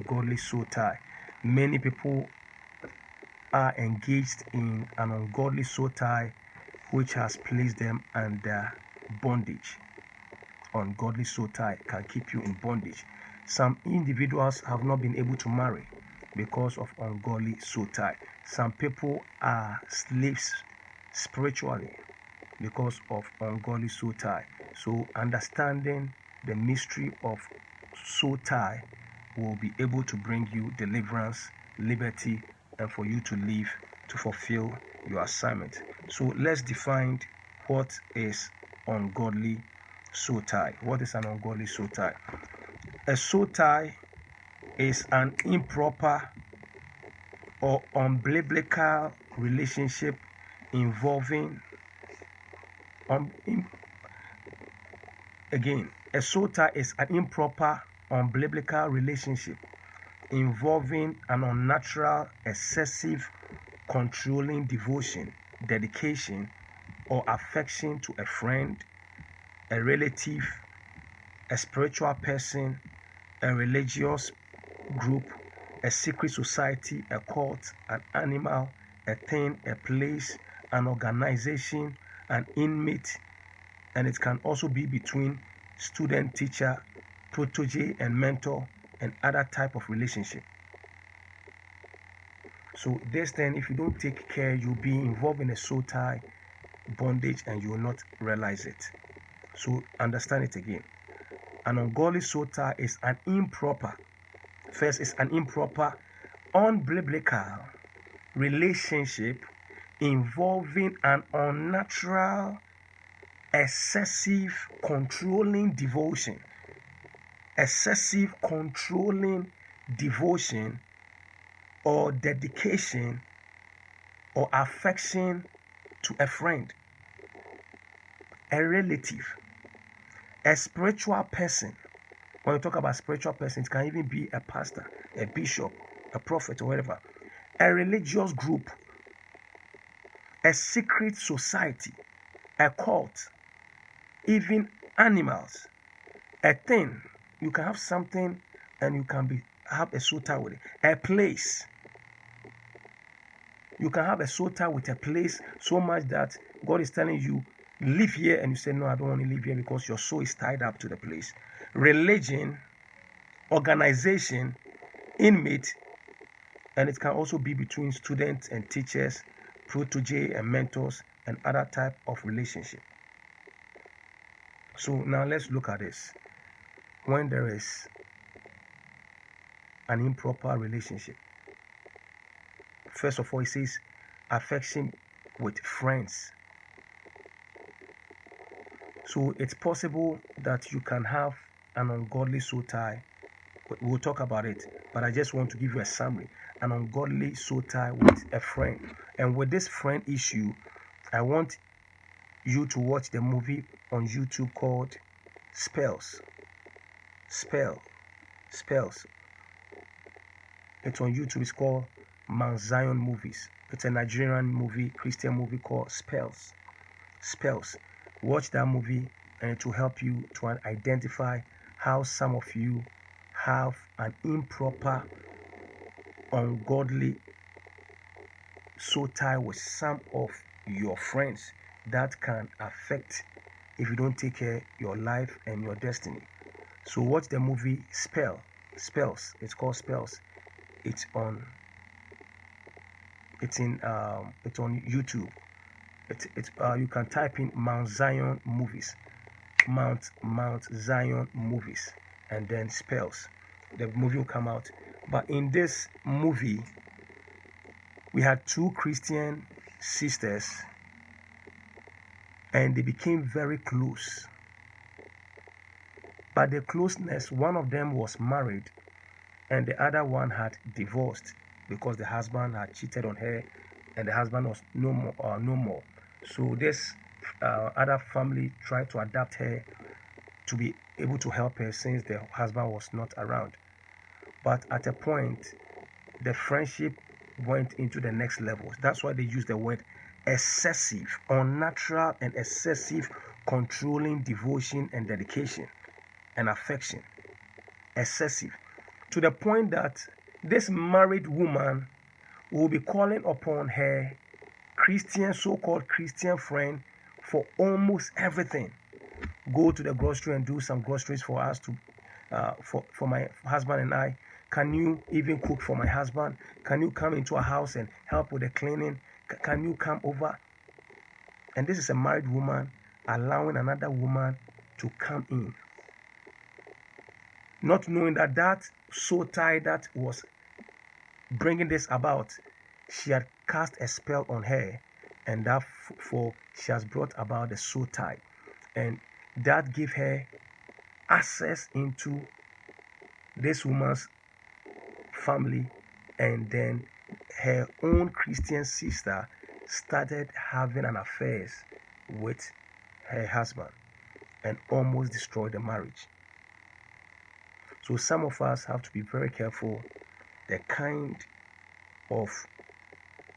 ungodly soul tie. Many people are engaged in an ungodly soul tie which has placed them under bondage. Ungodly soul tie can keep you in bondage. Some individuals have not been able to marry because of ungodly soul tie. Some people are slaves spiritually because of ungodly soul tie. So understanding the mystery of soul tie will be able to bring you deliverance, liberty, and for you to live to fulfill your assignment. So let's define what is ungodly soul tie. What is an ungodly soul tie? A soul tie is an improper or unbiblical relationship involving a soul tie is an improper unbiblical relationship involving an unnatural, excessive, controlling devotion, dedication, or affection to a friend, a relative, a spiritual person, a religious group, a secret society, a cult, an animal, a thing, a place, an organization, an inmate, and it can also be between student, teacher, protege, and mentor, and other type of relationship. So this then, if you don't take care, you'll be involved in a soul tie bondage and you will not realize it. So understand it again. An ungodly soul tie is an improper, unbiblical relationship involving an unnatural, excessive, controlling devotion. Excessive, controlling devotion or dedication or affection to a friend, a relative, a spiritual person. When you talk about spiritual person, it can even be a pastor, a bishop, a prophet, or whatever. A religious group, a secret society, a cult, even animals, a thing. You can have something and you can have a soul tie with it. A place. You can have a soul tie with a place so much that God is telling you, live here, and you say, no, I don't want to live here because your soul is tied up to the place. Religion, organization, inmate, and it can also be between students and teachers, protege and mentors, and other type of relationship. So now let's look at this. When there is an improper relationship, first of all, it says affection with friends. So it's possible that you can have an ungodly soul tie. We'll talk about it, but I just want to give you a summary. An ungodly soul tie with a friend. And with this friend issue, I want you to watch the movie on YouTube called Spells. Spells. It's on YouTube. It's called Mount Zion Movies. It's a Nigerian movie, Christian movie called Spells. Watch that movie and it will help you to identify how some of you have an improper, ungodly soul tie with some of your friends that can affect, if you don't take care, your life and your destiny. So watch the movie Spells. It's called Spells. It's on YouTube. You can type in Mount Zion Movies, Mount Zion Movies, and then Spells. The movie will come out. But in this movie, we had two Christian sisters, and they became very close. But the closeness, one of them was married, and the other one had divorced because the husband had cheated on her, and the husband was no more. So this other family tried to adapt her to be able to help her since the husband was not around. But at a point, the friendship went into the next level. That's why they use the word excessive, unnatural and excessive controlling devotion and dedication and affection. Excessive. to the point that this married woman will be calling upon her Christian, so-called Christian friend for almost everything. Go to the grocery and do some groceries for us to, for my husband and I. Can you even cook for my husband? Can you come into our house and help with the cleaning? Can you come over? And this is a married woman allowing another woman to come in, not knowing that that soul tie that was bringing this about, she had cast a spell on her, and therefore she has brought about the soul tie, and that gave her access into this woman's family. And then her own Christian sister started having an affair with her husband and almost destroyed the marriage. So some of us have to be very careful the kind of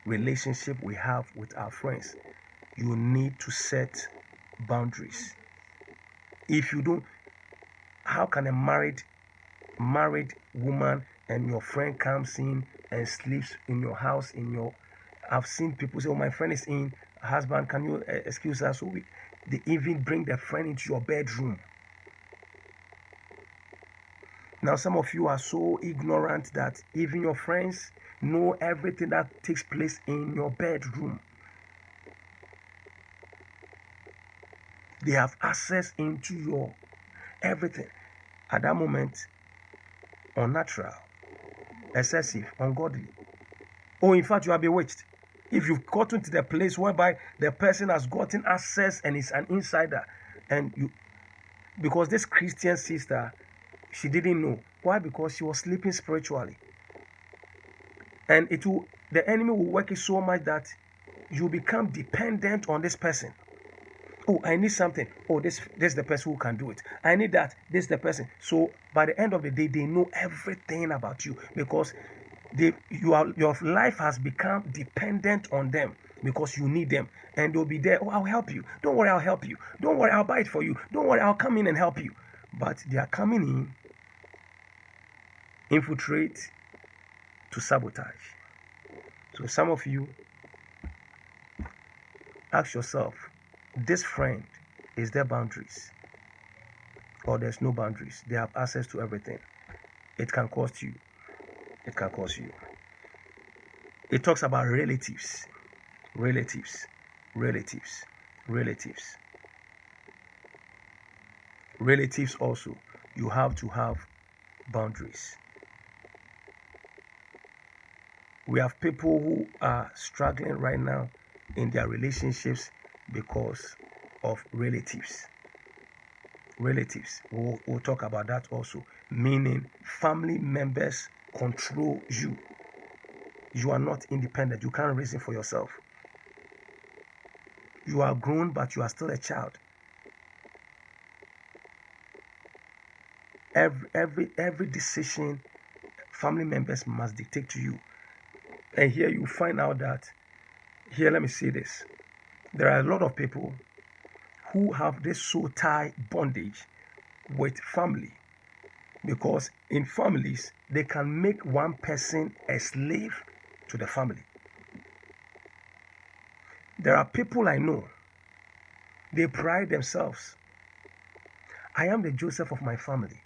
relationship we have with our friends. You need to set boundaries. If you don't, how can a married woman and your friend comes in and sleeps in your house, I've seen people say, oh, my friend is in, husband, can you excuse us? So they even bring their friend into your bedroom. Now, some of you are so ignorant that even your friends know everything that takes place in your bedroom. They have access into your everything. At that moment, unnatural, excessive, ungodly. Or in fact, you are bewitched. If you've gotten to the place whereby the person has gotten access and is an insider, and you, because this Christian sister, she didn't know. Why? Because she was sleeping spiritually. And the enemy will work it so much that you become dependent on this person. Oh, I need something. Oh, this is the person who can do it. I need that. This is the person. So by the end of the day, they know everything about you, because your life has become dependent on them, because you need them. And they'll be there. Oh, I'll help you. Don't worry, I'll help you. Don't worry, I'll buy it for you. Don't worry, I'll come in and help you. But they are coming in, infiltrate, to sabotage. So some of you, ask yourself, this friend, is there boundaries? Or there's no boundaries? They have access to everything. It can cost you. It can cost you. It talks about relatives. Relatives. Relatives. Relatives. Relatives also. You have to have boundaries. We have people who are struggling right now in their relationships because of relatives. Relatives. We'll talk about that also. Meaning family members control you. You are not independent. You can't reason for yourself. You are grown, but you are still a child. Every decision family members must dictate to you. And here you find out that, here, let me say this. There are a lot of people who have this soul tie bondage with family, because in families, they can make one person a slave to the family. There are people I know, they pride themselves. I am the Joseph of my family.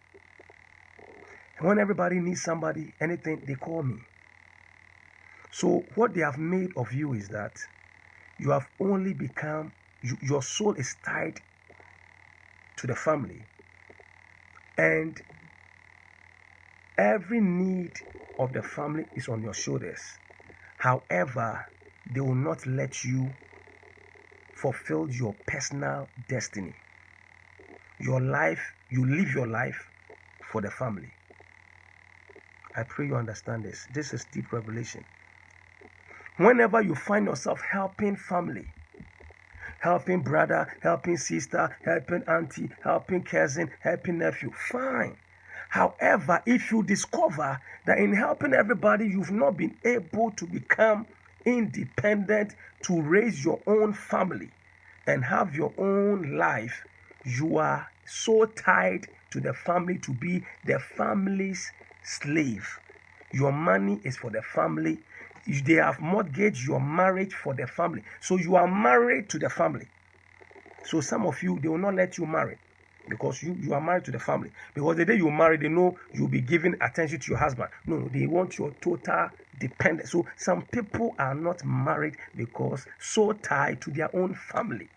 When everybody needs somebody, anything, they call me. So what they have made of you is that you have only become, your soul is tied to the family, and every need of the family is on your shoulders. However, they will not let you fulfill your personal destiny. Your life, you live your life for the family. I pray you understand this. This is deep revelation. Whenever you find yourself helping family, helping brother, helping sister, helping auntie, helping cousin, helping nephew, fine. However, if you discover that in helping everybody, you've not been able to become independent, to raise your own family and have your own life, you are so tied to the family to be the family's slave. Your money is for the family. They have mortgaged your marriage for the family. So you are married to the family. So some of you, they will not let you marry because you are married to the family. Because the day you marry, they know you'll be giving attention to your husband. No, they want your total dependence. So some people are not married because so tied to their own family.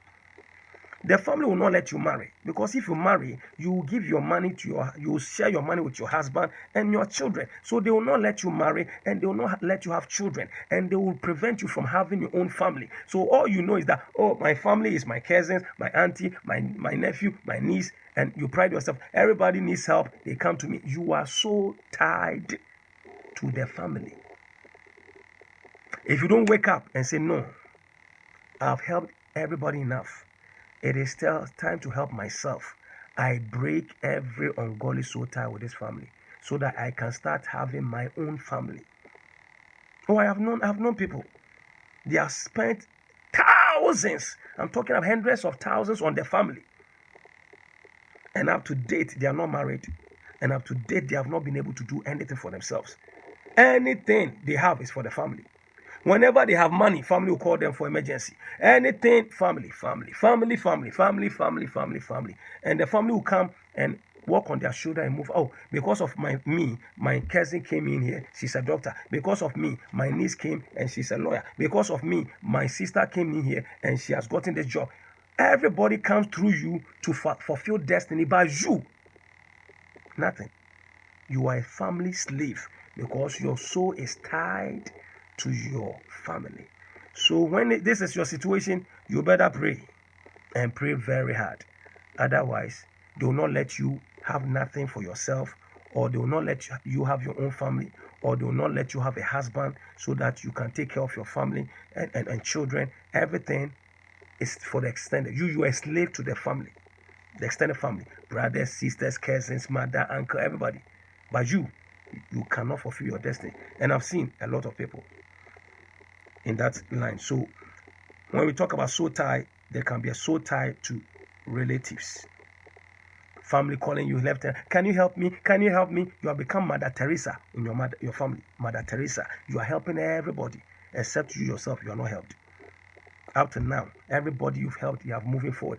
The family will not let you marry because if you marry, you will give your money to you will share your money with your husband and your children. So they will not let you marry and they will not let you have children and they will prevent you from having your own family. So all you know is that, oh, my family is my cousins, my auntie, my nephew, my niece, and you pride yourself. Everybody needs help. They come to me. You are so tied to the family. If you don't wake up and say, no, I've helped everybody enough. It is still time to help myself. I break every ungodly soul tie with this family so that I can start having my own family. Oh, I've known people. They have spent thousands. I'm talking of hundreds of thousands on their family. And up to date, they are not married. And up to date, they have not been able to do anything for themselves. Anything they have is for the family. Whenever they have money, family will call them for emergency. Anything, family. And the family will come and walk on their shoulder and move. Oh, because of my cousin came in here, she's a doctor. Because of me, my niece came and she's a lawyer. Because of me, my sister came in here and she has gotten this job. Everybody comes through you to fulfill destiny, but you, nothing. You are a family slave because your soul is tied to your family. So when this is your situation, you better pray and pray very hard. Otherwise, they will not let you have nothing for yourself, or they will not let you have your own family, or they will not let you have a husband so that you can take care of your family and children. Everything is for the extended. You are a slave to the family, the extended family, brothers, sisters, cousins, mother, uncle, everybody. But you cannot fulfill your destiny. And I've seen a lot of people in that line. So when we talk about soul tie, there can be a soul tie to relatives. Family calling you left hand. Can you help me? Can you help me? You have become Mother Teresa in your family. Mother Teresa. You are helping everybody except you yourself. You are not helped. Up to now, everybody you've helped, you are moving forward.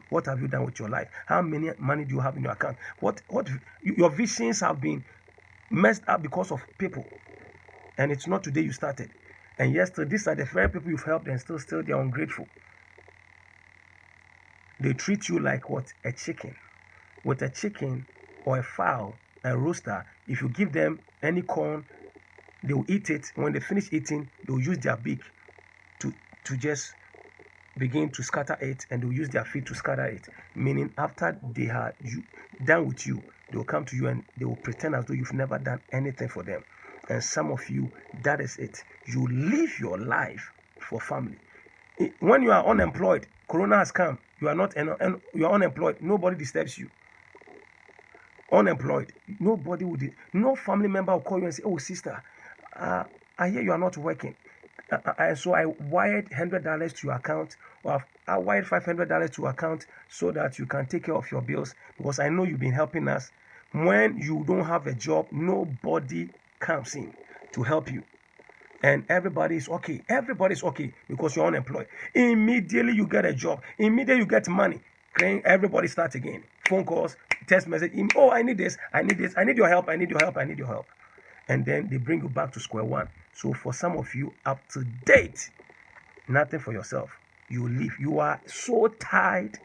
What have you done with your life? How many money do you have in your account? What your visions have been messed up because of people. And it's not today you started. And yesterday, these are the very people you've helped and still they are ungrateful. They treat you like what? A chicken. With a chicken or a fowl, a rooster, if you give them any corn, they will eat it. When they finish eating, they will use their beak to just begin to scatter it, and they will use their feet to scatter it. Meaning after they are done with you, they will come to you and they will pretend as though you've never done anything for them. And some of you, that is it. You live your life for family. When you are unemployed, Corona has come. You are unemployed. Nobody disturbs you. Unemployed. Nobody would. No family member will call you and say, "Oh, sister, I hear you are not working. So I wired $100 to your account, or I wired $500 to your account so that you can take care of your bills, because I know you've been helping us." When you don't have a job, nobody comes in to help you, and everybody is okay. Everybody's okay because you're unemployed. Immediately you get a job. Immediately you get money. Everybody starts again. Phone calls, text message. Oh, I need this. I need this. I need your help. I need your help. I need your help. And then they bring you back to square one. So for some of you, up to date, nothing for yourself. You live. You are so tied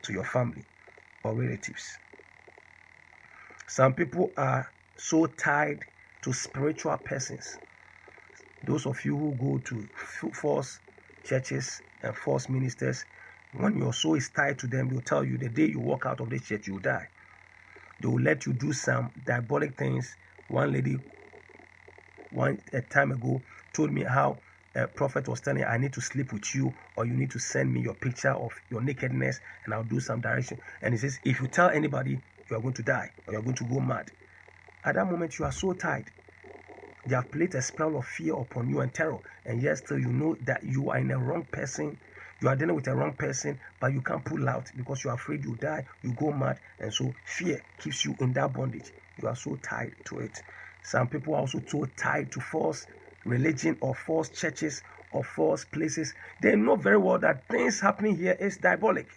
to your family or relatives. Some people are so tied to spiritual persons. Those of you who go to false churches and false ministers, when your soul is tied to them, they'll tell you the day you walk out of the church, you'll die. They will let you do some diabolic things. One lady a time ago told me how a prophet was telling her, "I need to sleep with you, or you need to send me your picture of your nakedness and I'll do some direction." And he says, if you tell anybody, you are going to die or you are going to go mad. At that moment, you are so tied. They have placed a spell of fear upon you and terror, and yet still you know that you are in a wrong person. You are dealing with a wrong person, but you can't pull out because you are afraid you die, you go mad, and so fear keeps you in that bondage. You are so tied to it. Some people are also so tied to false religion or false churches or false places. They know very well that things happening here is diabolic.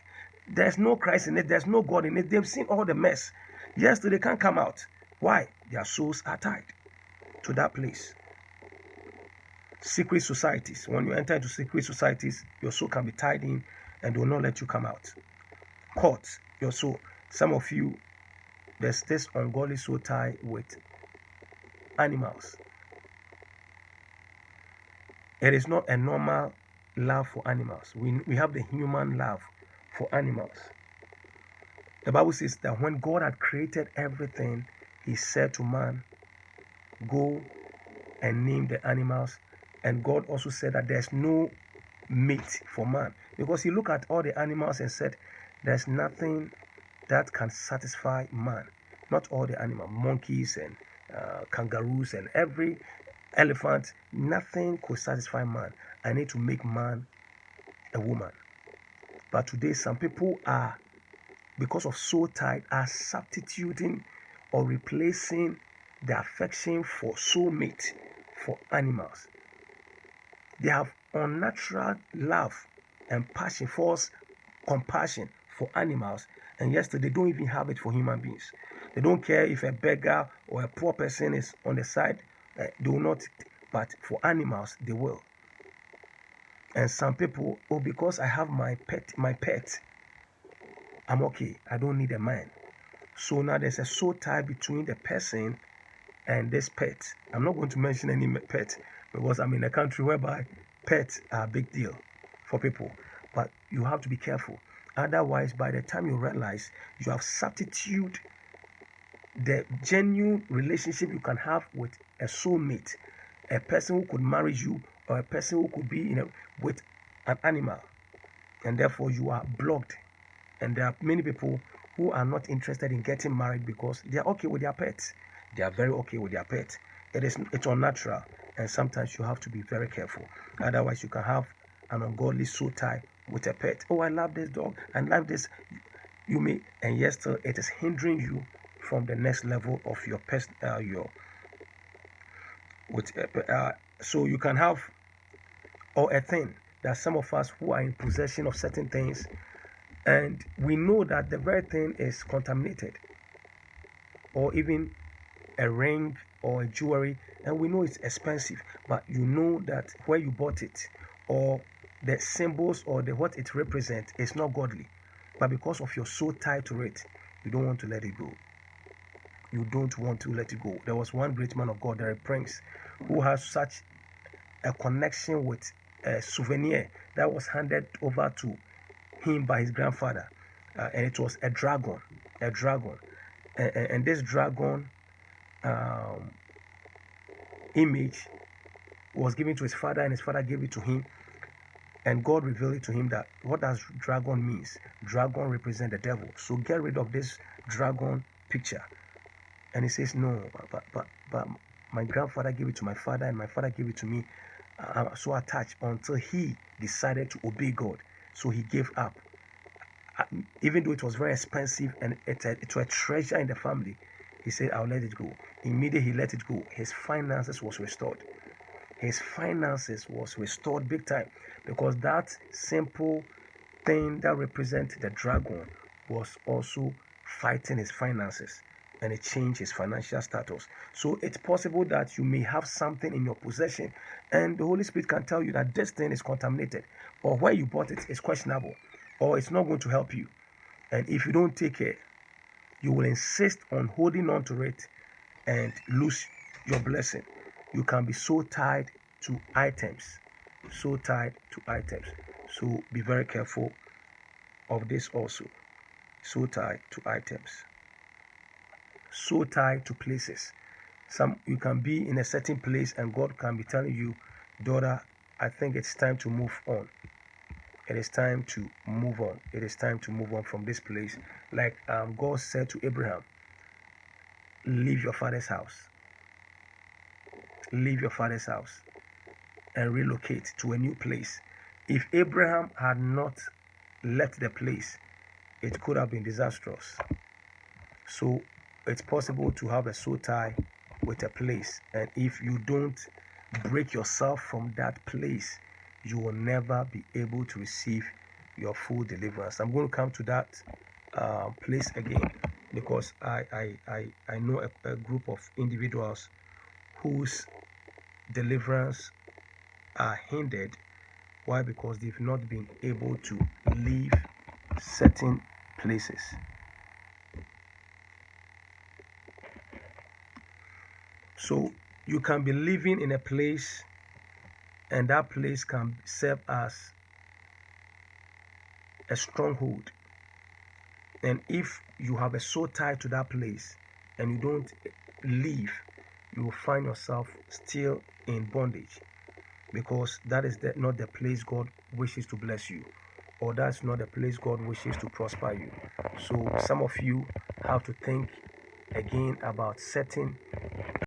There's no Christ in it. There's no God in it. They've seen all the mess. Yes, they can't come out. Why? Their souls are tied to that place. Secret societies. When you enter into secret societies, your soul can be tied in and they will not let you come out. Courts, your soul. Some of you, there's this ungodly soul tie with animals. It is not a normal love for animals. We have the human love for animals. The Bible says that when God had created everything, he said to man, go and name the animals. And God also said that there's no mate for man, because he looked at all the animals and said there's nothing that can satisfy man. Not all the animals, monkeys and kangaroos and every elephant, nothing could satisfy man. I need to make man a woman. But today some people are, because of soul tie, are substituting or replacing the affection for soulmate for animals. They have unnatural love and passion, false compassion for animals, and yes, they don't even have it for human beings. They don't care if a beggar or a poor person is on the side, they will not, but for animals, they will. And some people, oh, because I have my pet, I'm okay. I don't need a man. So now there's a soul tie between the person and this pet. I'm not going to mention any pet because I'm in a country whereby pets are a big deal for people. But you have to be careful. Otherwise, by the time you realize, you have substituted the genuine relationship you can have with a soulmate, a person who could marry you, or a person who could be with an animal. And therefore, you are blocked. And there are many people who are not interested in getting married because they are okay with their pets. They are very okay with their pets. It's unnatural, and sometimes you have to be very careful. Otherwise, you can have an ungodly soul tie with a pet. Oh, I love this dog. I love this. You may, and yes, still it is hindering you from the next level of your pet. So you can have, or a thing. There are some of us who are in possession of certain things, and we know that the very thing is contaminated, or even a ring or a jewelry, and we know it's expensive, but you know that where you bought it or the symbols or what it represents is not godly, but because of your soul tied to it, you don't want to let it go. You don't want to let it go. There was one great man of God, the prince, who has such a connection with a souvenir that was handed over to him by his grandfather, and it was a dragon, and this dragon image was given to his father, and his father gave it to him, and God revealed it to him that what does dragon means. Dragon represents the devil, so get rid of this dragon picture. And he says, no, but my grandfather gave it to my father, and my father gave it to me. I'm so attached until he decided to obey God, so he gave up. Even though it was very expensive and it was a treasure in the family, he said, I'll let it go. Immediately he let it go, his finances was restored. His finances was restored big time, because that simple thing that represents the dragon was also fighting his finances, and it changed his financial status. So it's possible that you may have something in your possession, and the Holy Spirit can tell you that this thing is contaminated, or where you bought it is questionable, or it's not going to help you. And if you don't take care, you will insist on holding on to it and lose your blessing. You can be so tied to items, so tied to items. So be very careful of this also. So tied to items, so tied to places. You can be in a certain place and God can be telling you, daughter, I think it's time to move on. It is time to move on. It is time to move on from this place. Like God said to Abraham, leave your father's house. Leave your father's house and relocate to a new place. If Abraham had not left the place, it could have been disastrous. So it's possible to have a soul tie with a place, and if you don't break yourself from that place, you will never be able to receive your full deliverance. I'm going to come to that place again, because I know a group of individuals whose deliverance are hindered. Why? Because they've not been able to leave certain places. So you can be living in a place, and that place can serve as a stronghold. And if you have a soul tie to that place and you don't leave, you will find yourself still in bondage, because that is not the place God wishes to bless you, or that's not the place God wishes to prosper you. So some of you have to think again about setting